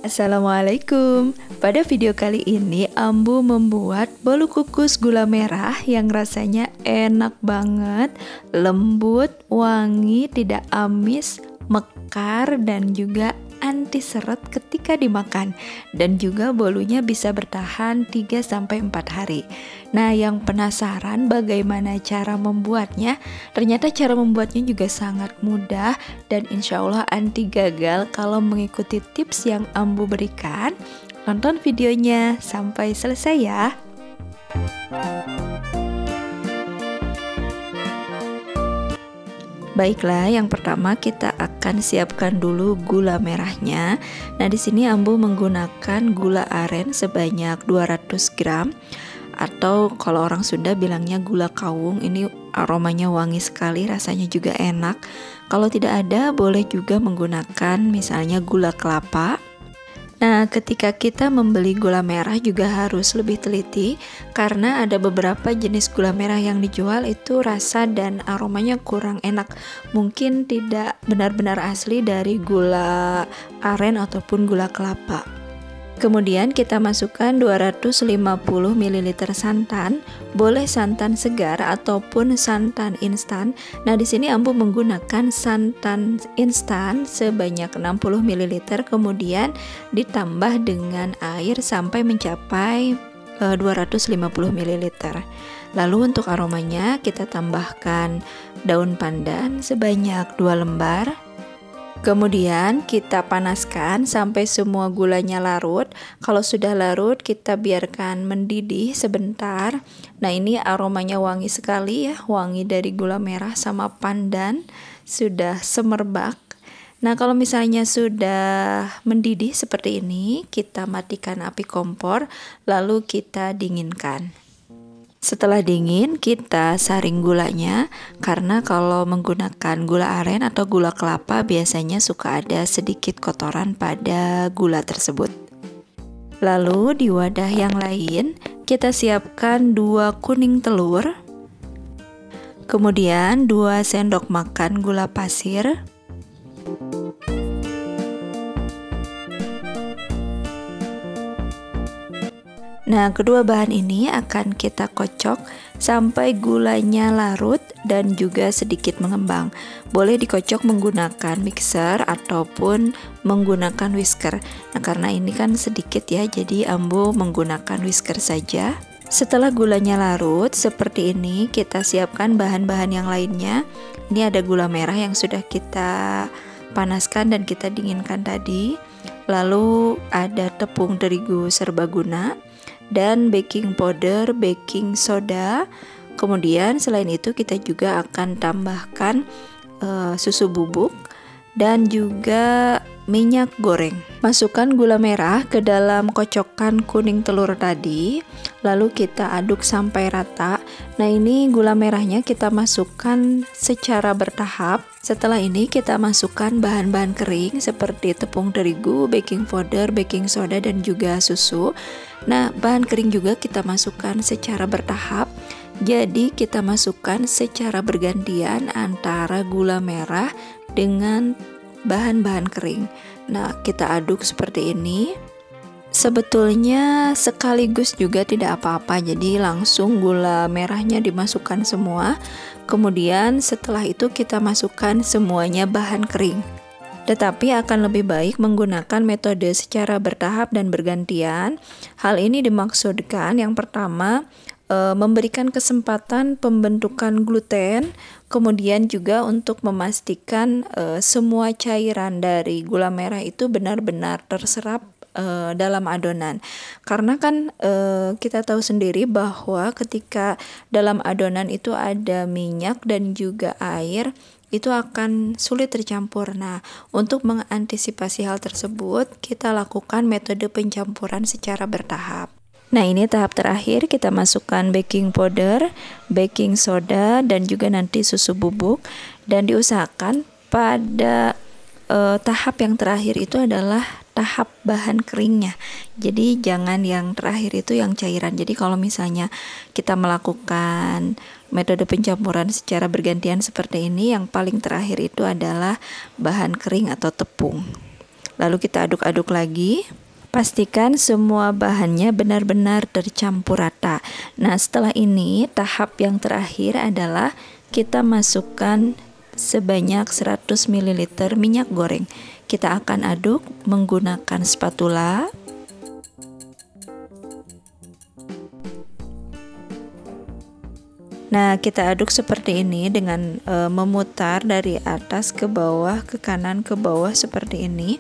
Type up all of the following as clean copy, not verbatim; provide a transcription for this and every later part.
Assalamualaikum. Pada video kali ini Ambu membuat bolu kukus gula merah yang rasanya enak banget, lembut, wangi, tidak amis, mekar, dan juga anti seret ketika dimakan. Dan juga bolunya bisa bertahan 3-4 hari. Nah, yang penasaran bagaimana cara membuatnya? Ternyata cara membuatnya juga sangat mudah dan insya Allah anti gagal kalau mengikuti tips yang Ambu berikan. Tonton videonya sampai selesai ya. Baiklah, yang pertama kita akan siapkan dulu gula merahnya. Nah, di sini Ambu menggunakan gula aren sebanyak 200 gram atau kalau orang Sunda bilangnya gula kawung. Ini aromanya wangi sekali, rasanya juga enak. Kalau tidak ada, boleh juga menggunakan misalnya gula kelapa. Nah, ketika kita membeli gula merah juga harus lebih teliti karena ada beberapa jenis gula merah yang dijual itu rasa dan aromanya kurang enak. Mungkin tidak benar-benar asli dari gula aren ataupun gula kelapa. Kemudian kita masukkan 250 ml santan, boleh santan segar ataupun santan instan. Nah, di sini Ambu menggunakan santan instan sebanyak 60 ml, kemudian ditambah dengan air sampai mencapai 250 ml. Lalu untuk aromanya kita tambahkan daun pandan sebanyak 2 lembar. Kemudian kita panaskan sampai semua gulanya larut. Kalau sudah larut kita biarkan mendidih sebentar. Nah, ini aromanya wangi sekali ya, wangi dari gula merah sama pandan sudah semerbak. Nah, kalau misalnya sudah mendidih seperti ini, kita matikan api kompor lalu kita dinginkan. Setelah dingin, kita saring gulanya karena kalau menggunakan gula aren atau gula kelapa biasanya suka ada sedikit kotoran pada gula tersebut. Lalu di wadah yang lain, kita siapkan 2 kuning telur, kemudian 2 sendok makan gula pasir, Nah, kedua bahan ini akan kita kocok sampai gulanya larut dan juga sedikit mengembang. Boleh dikocok menggunakan mixer ataupun menggunakan whisker. Nah, karena ini kan sedikit ya, jadi Ambu menggunakan whisker saja. Setelah gulanya larut seperti ini, kita siapkan bahan-bahan yang lainnya. Ini ada gula merah yang sudah kita panaskan dan kita dinginkan tadi. Lalu ada tepung terigu serbaguna dan baking powder, baking soda. Kemudian selain itu kita juga akan tambahkan susu bubuk dan juga minyak goreng. Masukkan gula merah ke dalam kocokan kuning telur tadi, lalu kita aduk sampai rata. Nah, ini gula merahnya kita masukkan secara bertahap. Setelah ini kita masukkan bahan-bahan kering seperti tepung terigu, baking powder, baking soda, dan juga susu. Nah, bahan kering juga kita masukkan secara bertahap. Jadi kita masukkan secara bergantian antara gula merah dengan bahan-bahan kering. Nah, kita aduk seperti ini. Sebetulnya sekaligus juga tidak apa-apa, jadi langsung gula merahnya dimasukkan semua. Kemudian setelah itu kita masukkan semuanya bahan kering. Tetapi akan lebih baik menggunakan metode secara bertahap dan bergantian. Hal ini dimaksudkan yang pertama, memberikan kesempatan pembentukan gluten, kemudian juga untuk memastikan semua cairan dari gula merah itu benar-benar terserap dalam adonan. Karena kan kita tahu sendiri bahwa ketika dalam adonan itu ada minyak dan juga air, itu akan sulit tercampur. Nah, untuk mengantisipasi hal tersebut, kita lakukan metode pencampuran secara bertahap. Nah, ini tahap terakhir, kita masukkan baking powder, baking soda, dan juga nanti susu bubuk. Dan diusahakan pada tahap yang terakhir itu adalah tahap bahan keringnya. Jadi jangan yang terakhir itu yang cairan. Jadi kalau misalnya kita melakukan metode pencampuran secara bergantian seperti ini, yang paling terakhir itu adalah bahan kering atau tepung. Lalu kita aduk-aduk lagi. Pastikan semua bahannya benar-benar tercampur rata. Nah, setelah ini tahap yang terakhir adalah kita masukkan sebanyak 100 ml minyak goreng. Kita akan aduk menggunakan spatula. Nah, kita aduk seperti ini dengan memutar dari atas ke bawah, ke kanan ke bawah seperti ini.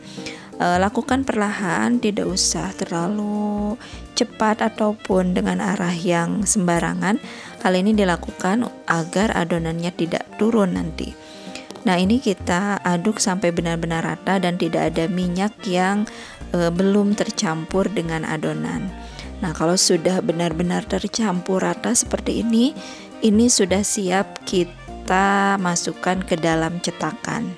Lakukan perlahan, tidak usah terlalu cepat ataupun dengan arah yang sembarangan. Hal ini dilakukan agar adonannya tidak turun nanti. Nah, ini kita aduk sampai benar-benar rata dan tidak ada minyak yang belum tercampur dengan adonan. Nah, kalau sudah benar-benar tercampur rata seperti ini sudah siap kita masukkan ke dalam cetakan.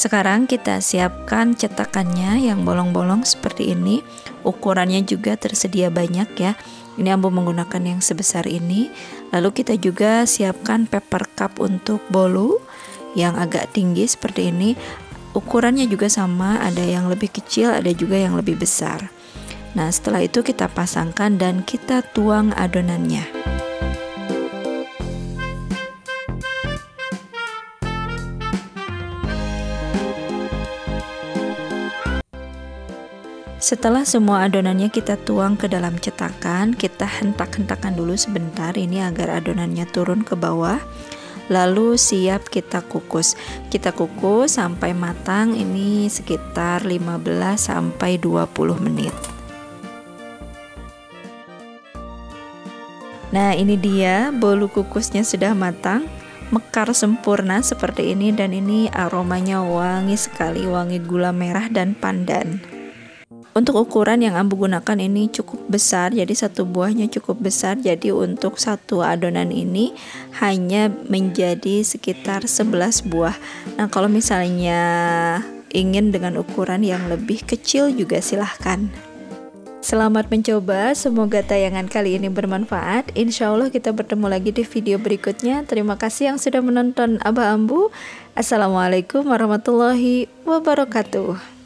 Sekarang kita siapkan cetakannya yang bolong-bolong seperti ini. Ukurannya juga tersedia banyak ya. Ini Ambu menggunakan yang sebesar ini. Lalu kita juga siapkan paper cup untuk bolu yang agak tinggi seperti ini. Ukurannya juga sama, ada yang lebih kecil, ada juga yang lebih besar. Nah, setelah itu kita pasangkan dan kita tuang adonannya. Setelah semua adonannya kita tuang ke dalam cetakan, kita hentak-hentakan dulu sebentar ini agar adonannya turun ke bawah. Lalu siap kita kukus. Kita kukus sampai matang, ini sekitar 15 sampai 20 menit. Nah, ini dia bolu kukusnya sudah matang, mekar sempurna seperti ini, dan ini aromanya wangi sekali, wangi gula merah dan pandan. Untuk ukuran yang Ambu gunakan ini cukup besar, jadi satu buahnya cukup besar. Jadi untuk satu adonan ini hanya menjadi sekitar 11 buah. Nah, kalau misalnya ingin dengan ukuran yang lebih kecil juga silahkan. Selamat mencoba, semoga tayangan kali ini bermanfaat. Insya Allah kita bertemu lagi di video berikutnya. Terima kasih yang sudah menonton Abah Ambu. Assalamualaikum warahmatullahi wabarakatuh.